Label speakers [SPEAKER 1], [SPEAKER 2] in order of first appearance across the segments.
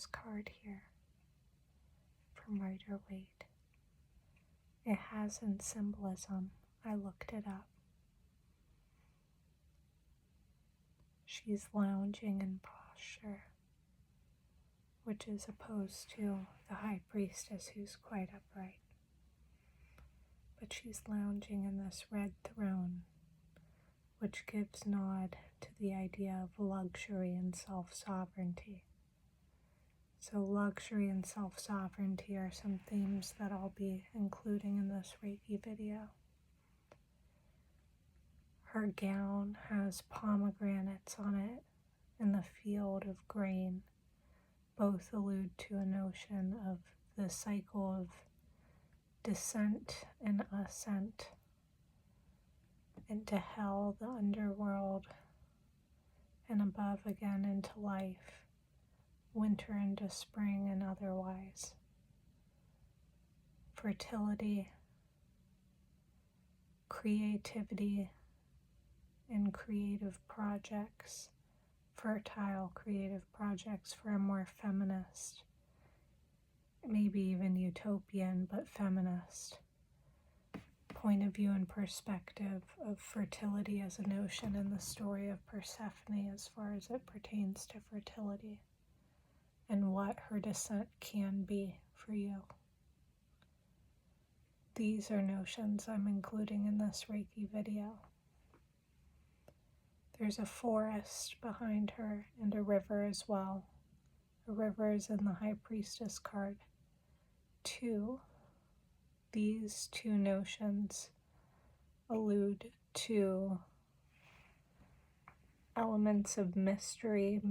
[SPEAKER 1] Empress card here from Rider-Waite. It has in symbolism. I looked it up. She's lounging in posture, which is opposed to the High Priestess, who's quite upright. But she's lounging in this red throne, which gives nod to the idea of luxury and self-sovereignty. So luxury and self-sovereignty are some themes that I'll be including in this Reiki video. Her gown has pomegranates on it and the field of grain. Both allude to a notion of the cycle of descent and ascent into hell, the underworld, and above again into life, winter into spring and otherwise. Fertility, creativity, and creative projects, fertile creative projects for a more feminist, maybe even utopian, but feminist point of view and perspective of fertility as a notion in the story of Persephone as far as it pertains to fertility and what her descent can be for you. These are notions I'm including in this Reiki video. There's a forest behind her and a river as well. A river is in the High Priestess card. These two notions allude to elements of mystery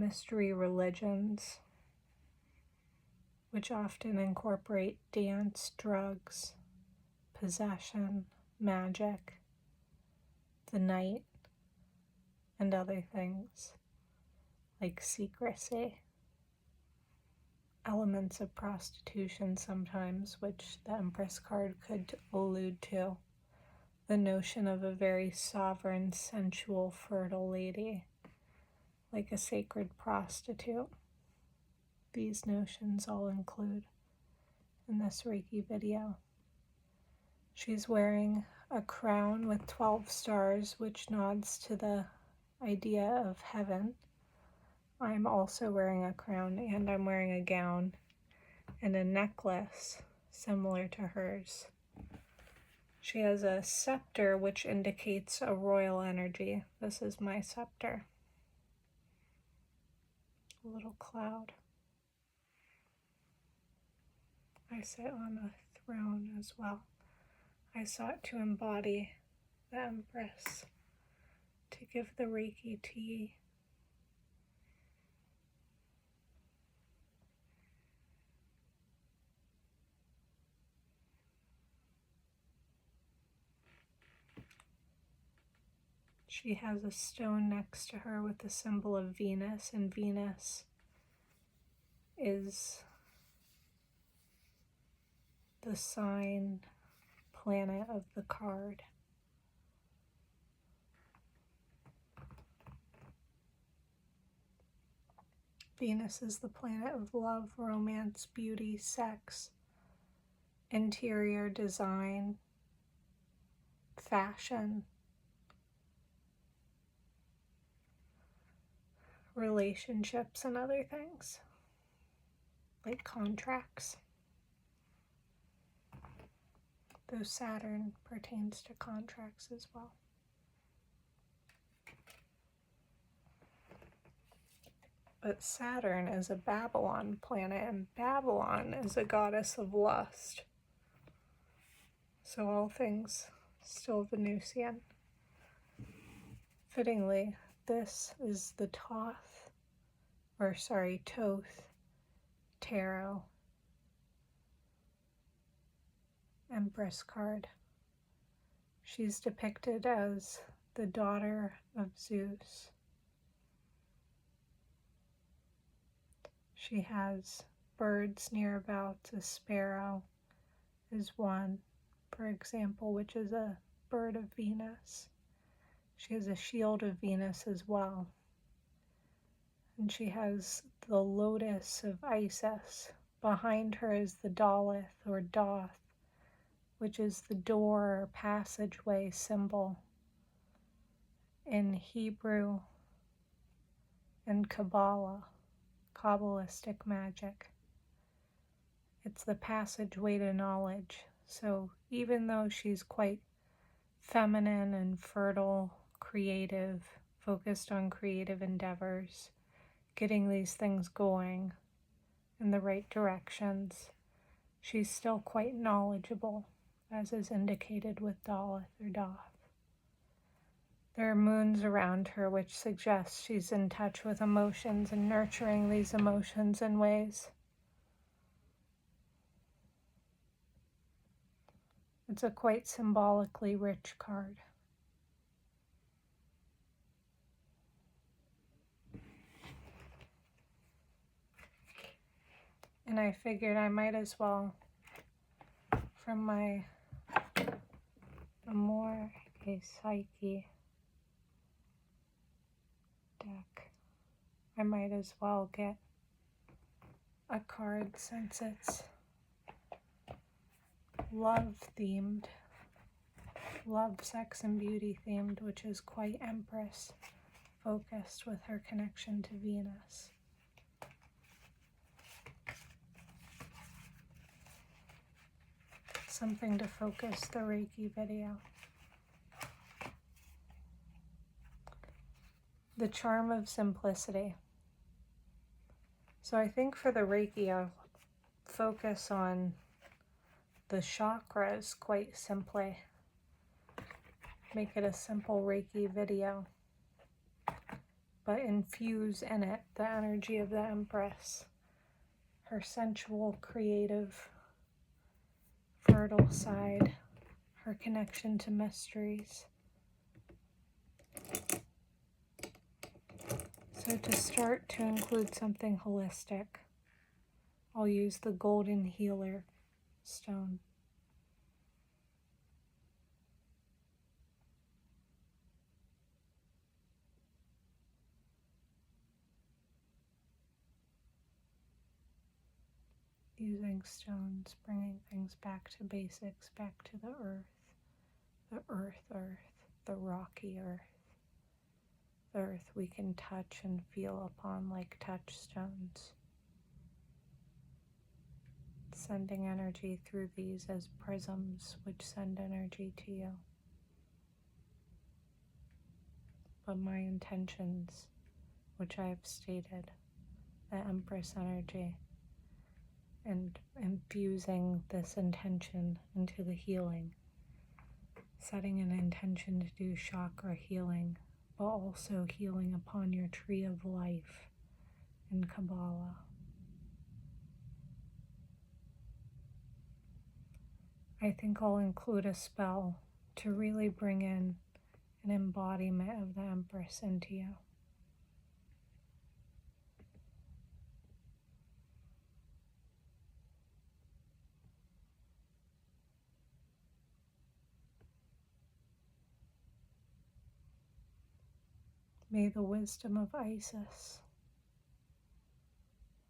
[SPEAKER 1] religions, which often incorporate dance, drugs, possession, magic, the night, and other things like secrecy. Elements of prostitution sometimes, which the Empress card could allude to. The notion of a very sovereign, sensual, fertile lady, like a sacred prostitute. These notions I'll include in this Reiki video. She's wearing a crown with 12 stars, which nods to the idea of heaven. I'm also wearing a crown, and I'm wearing a gown and a necklace similar to hers. She has a scepter, which indicates a royal energy. This is my scepter. A little cloud. I sit on a throne as well. I sought to embody the Empress, to give the Reiki tea. She has a stone next to her with the symbol of Venus, and Venus is the sign planet of the card. Venus is the planet of love, romance, beauty, sex, interior design, fashion, relationships, and other things, like contracts. Though Saturn pertains to contracts as well. But Saturn is a Babylon planet, and Babylon is a goddess of lust. So all things still Venusian. Fittingly, this is the Thoth Tarot Empress card. She's depicted as the daughter of Zeus. She has birds near about. A sparrow is one, for example, which is a bird of Venus. She has a shield of Venus as well. and she has the lotus of Isis. Behind her is the Daleth or Doth, which is the door or passageway symbol in Hebrew and Kabbalah, Kabbalistic magic. It's the passageway to knowledge. So even though she's quite feminine and fertile, creative, focused on creative endeavors, getting these things going in the right directions, she's still quite knowledgeable, as is indicated with Daleth or Doth. There are moons around her which suggest she's in touch with emotions and nurturing these emotions in ways. It's a quite symbolically rich card. And I figured I might as well, from my Amor e Psyche deck, I might as well get a card since it's love themed, love, sex, and beauty themed, which is quite Empress focused with her connection to Venus. Something to focus the Reiki video. The charm of simplicity. So I think for the Reiki, I'll focus on the chakras quite simply. Make it a simple Reiki video, but infuse in it the energy of the Empress, her sensual, creative, fertile side, her connection to mysteries. So to start, to include something holistic, I'll use the golden healer stone. Using stones, bringing things back to basics, back to the earth, the rocky earth, the earth we can touch and feel upon like touchstones. Sending energy through these as prisms which send energy to you. But my intentions, which I have stated, the Empress energy, and infusing this intention into the healing, setting an intention to do chakra healing, but also healing upon your tree of life in Kabbalah. I think I'll include a spell to really bring in an embodiment of the Empress into you. May the wisdom of Isis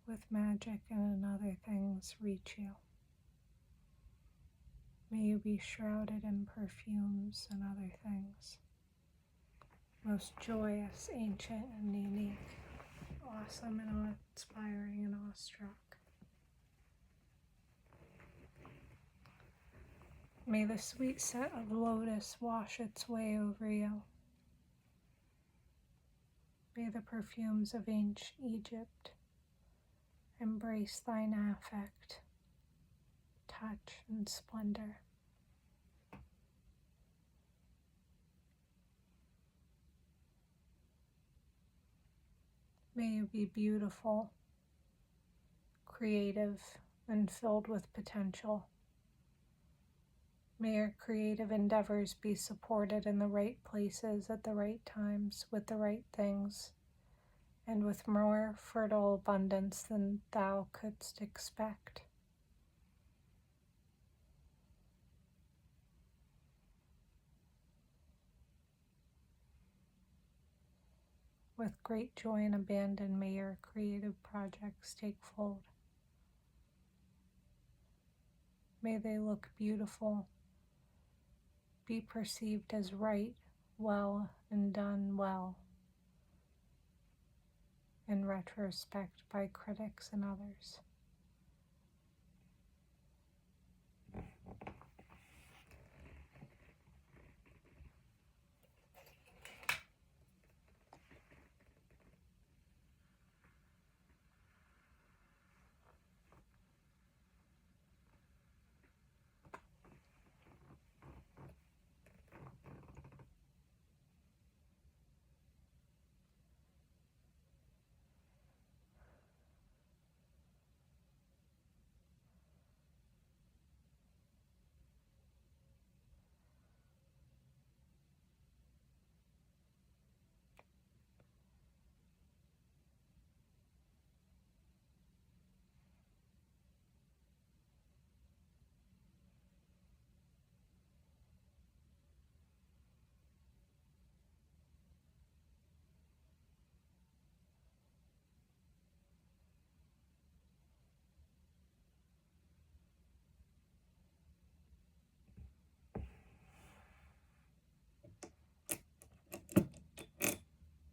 [SPEAKER 1] with magic and other things reach you. May you be shrouded in perfumes and other things. Most joyous, ancient, and unique, awesome and awe-inspiring and awestruck. May the sweet scent of lotus wash its way over you. May the perfumes of ancient Egypt embrace thine affect, touch, and splendor. May you be beautiful, creative, and filled with potential. May your creative endeavors be supported in the right places at the right times with the right things, and with more fertile abundance than thou couldst expect. With great joy and abandon, may your creative projects take fold. May they look beautiful, be perceived as right, well, and done well in retrospect by critics and others.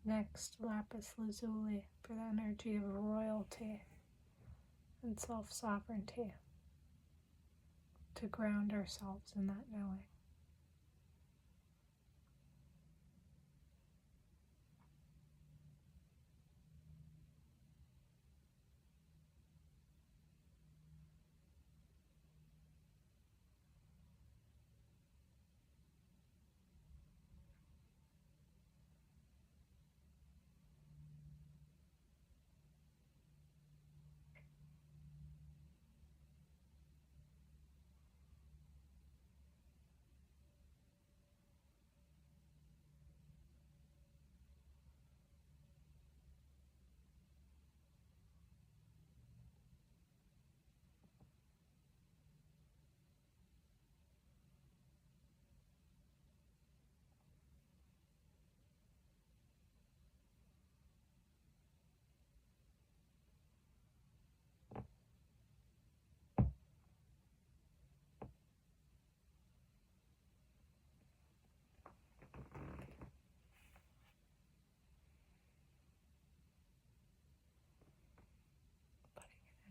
[SPEAKER 1] Next, lapis lazuli for the energy of royalty and self-sovereignty, to ground ourselves in that knowing.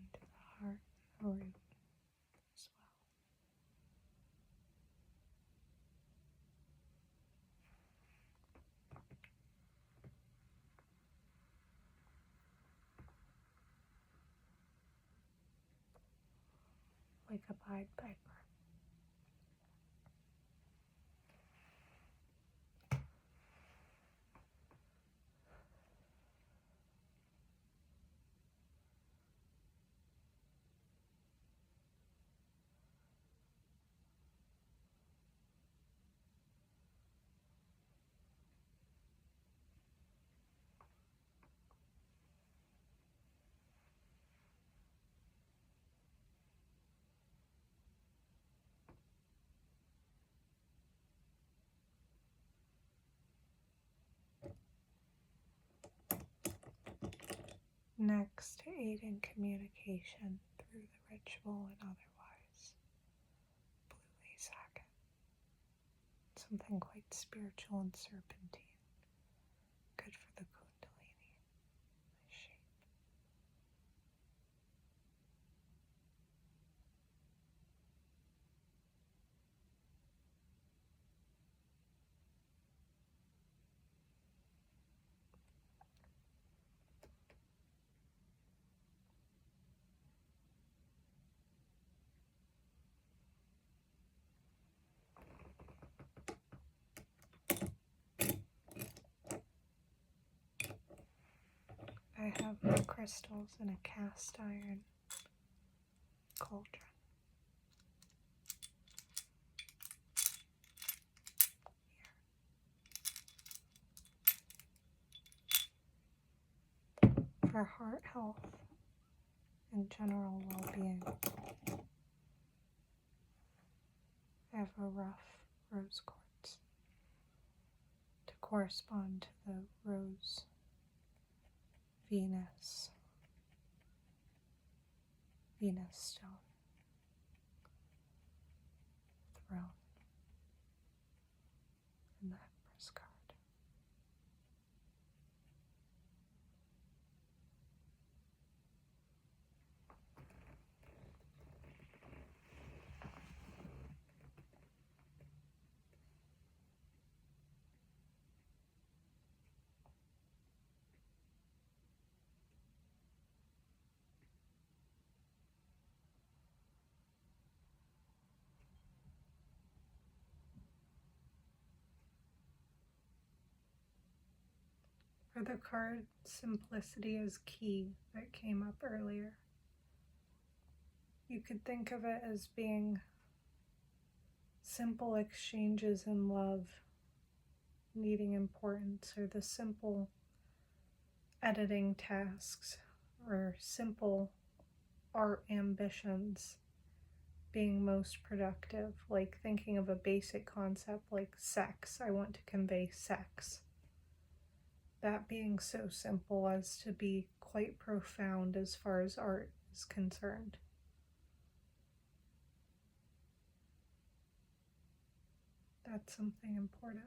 [SPEAKER 1] Into the heart and the root as well. Like a Pied Piper. Next, to aid in communication through the ritual and otherwise. Blue lace agate. Something quite spiritual and serpentine. Good for the kundalini shape. I have my crystals in a cast iron cauldron. Here. For heart health and general well-being, I have a rough rose quartz to correspond to the rose Venus, Venus stone, throne, and the Empress card. For the card, simplicity is key that came up earlier. You could think of it as being simple exchanges in love needing importance, or the simple editing tasks, or simple art ambitions being most productive, like thinking of a basic concept like sex. I want to convey sex. That being so simple as to be quite profound as far as art is concerned. That's something important.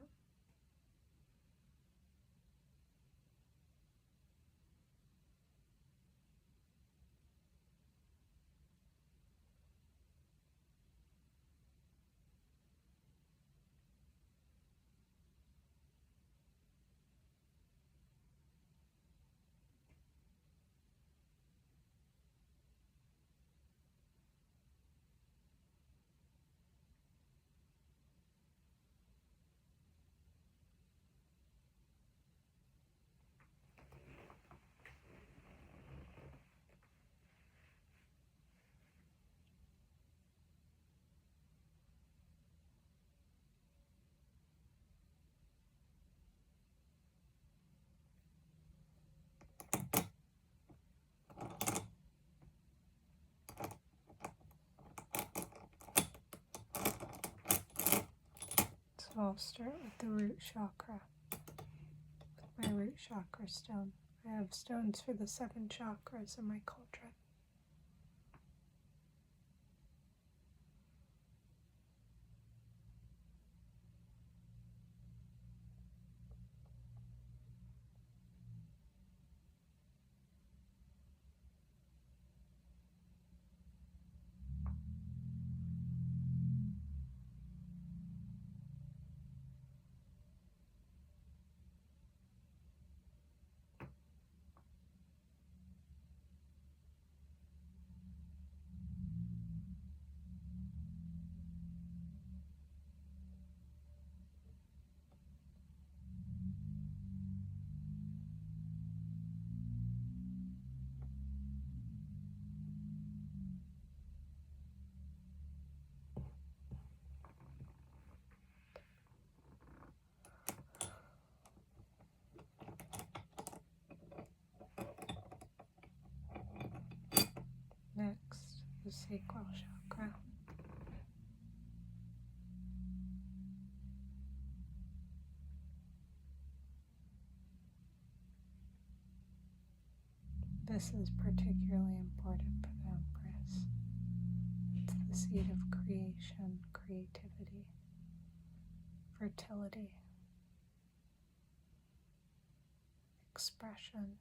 [SPEAKER 1] So I'll start with the root chakra, with my root chakra stone. I have stones for the 7 chakras in my cauldron. Next, the sacral chakra. This is particularly important for the Empress. It's the seat of creation, creativity, fertility, expression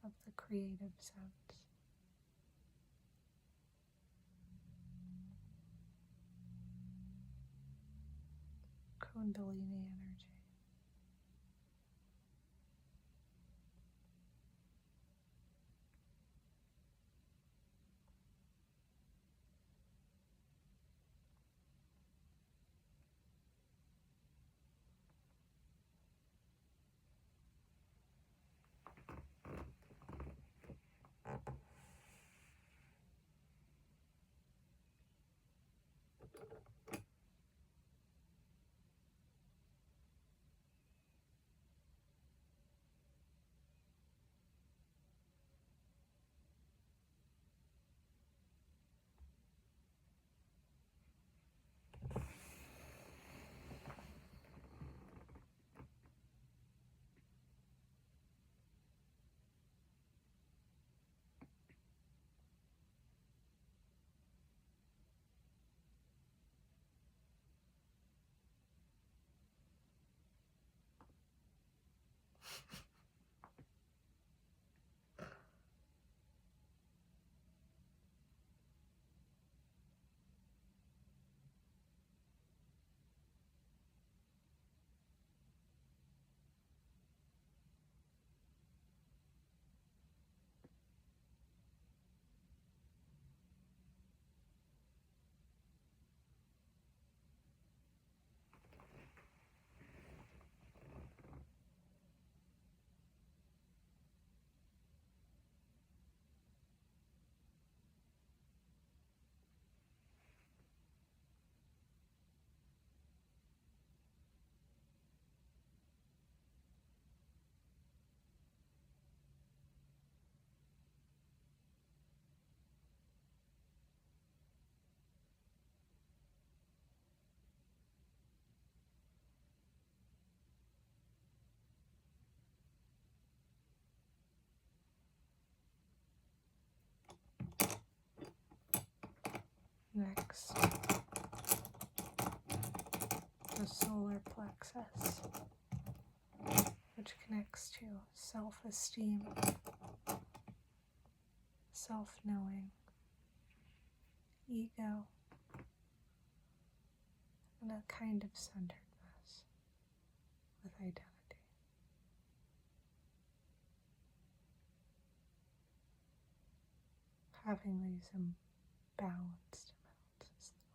[SPEAKER 1] of the creative sense. Kundalini energy. Next, the solar plexus, which connects to self-esteem, self-knowing, ego, and a kind of centeredness with identity. Having these imbalanced amounts is the goal.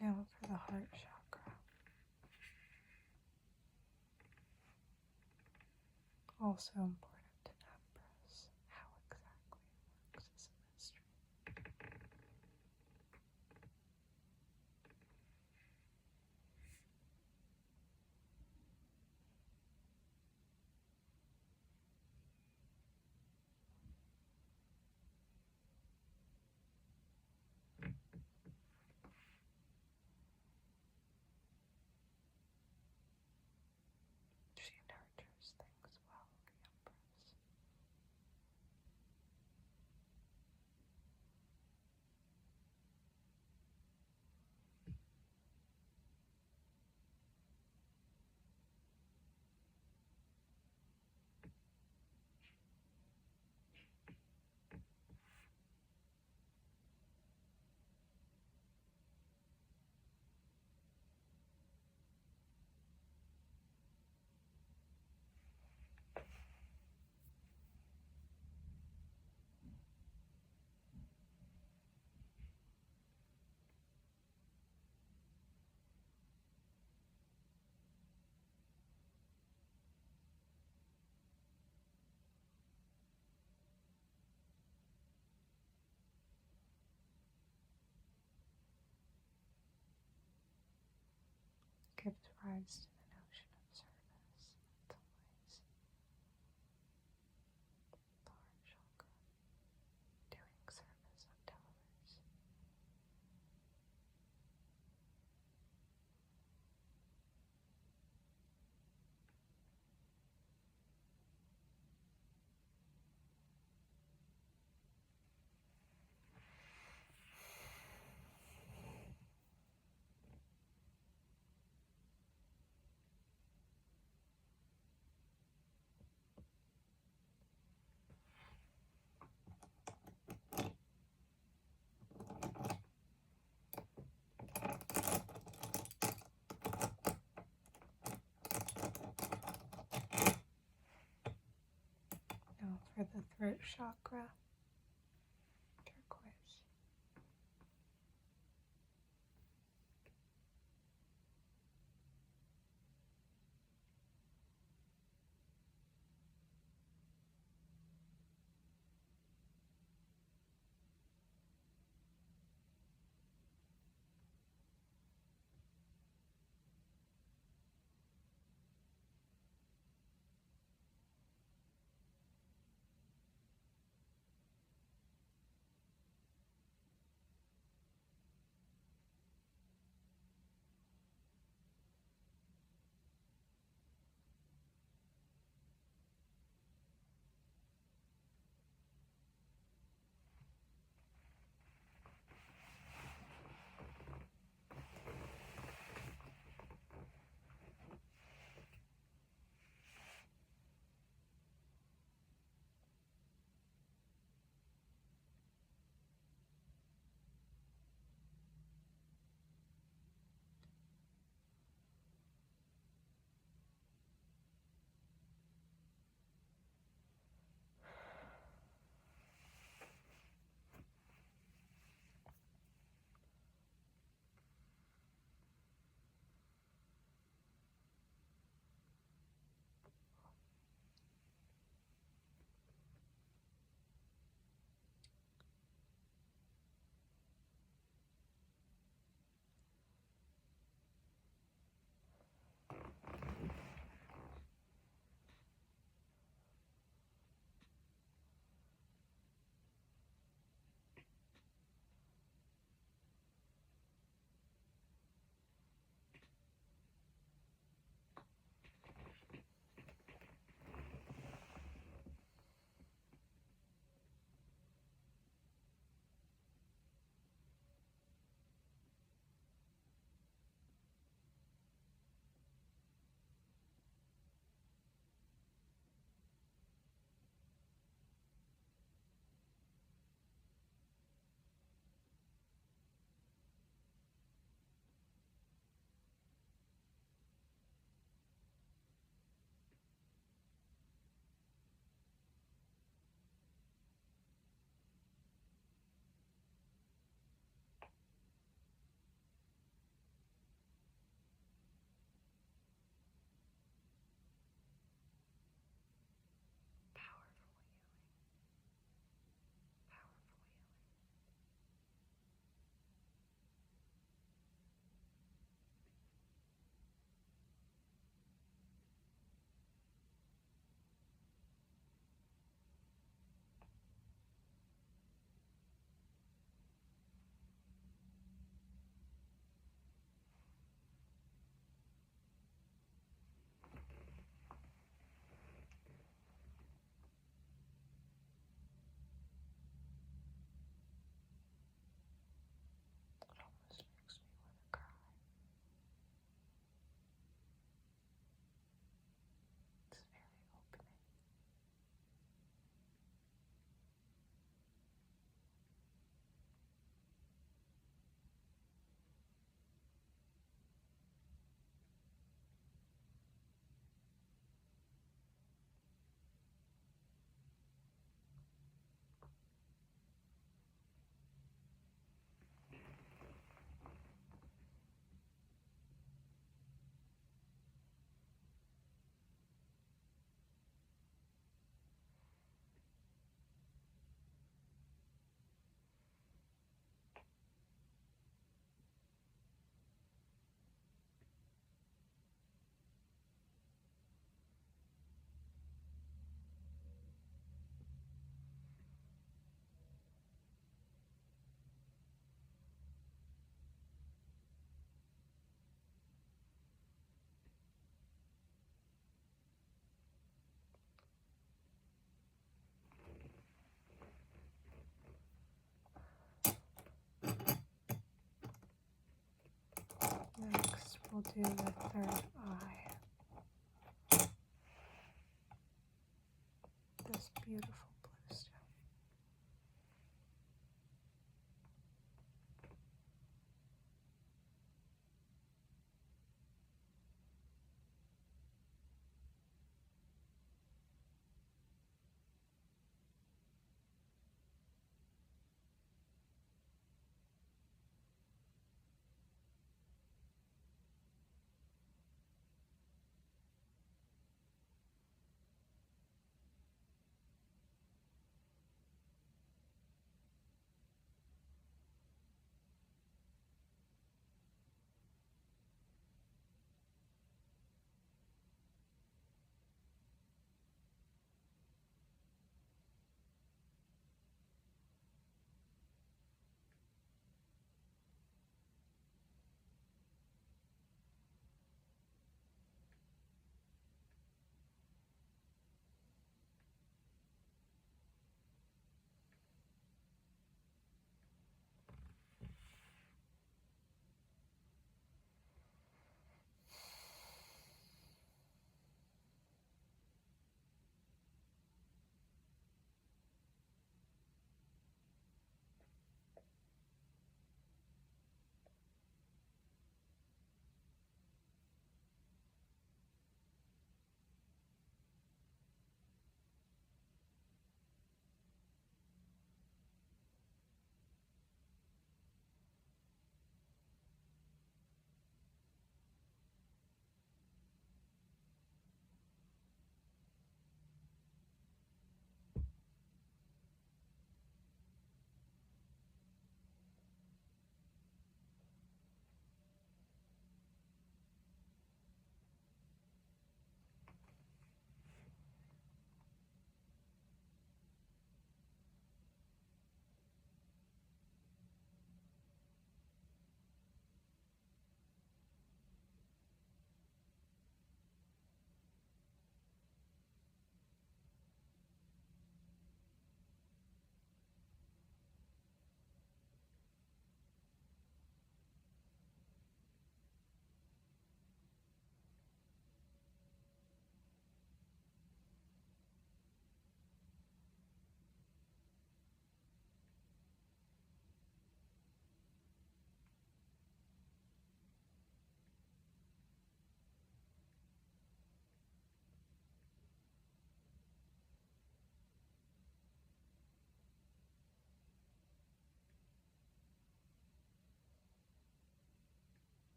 [SPEAKER 1] Now for the heart chakra. Also important to Empress. How exactly it works is a mystery. She nurtures things well, the Empress. Gives rise to the notion of service. That's always the heart chakra. Doing service unto others. Now for the throat chakra, turquoise. we'll do the third eye. This beautiful blue stone.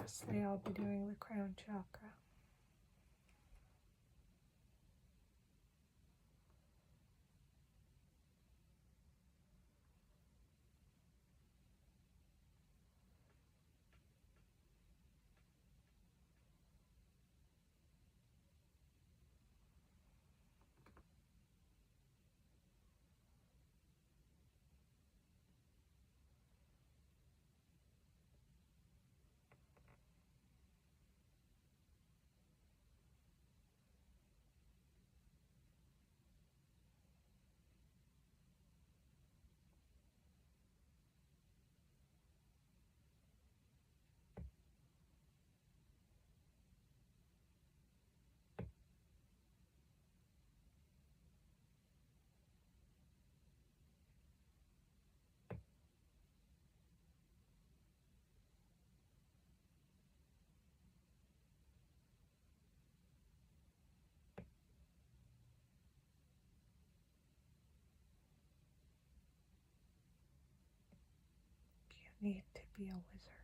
[SPEAKER 1] Lastly, I'll be doing the crown chakra. You need to be a wizard.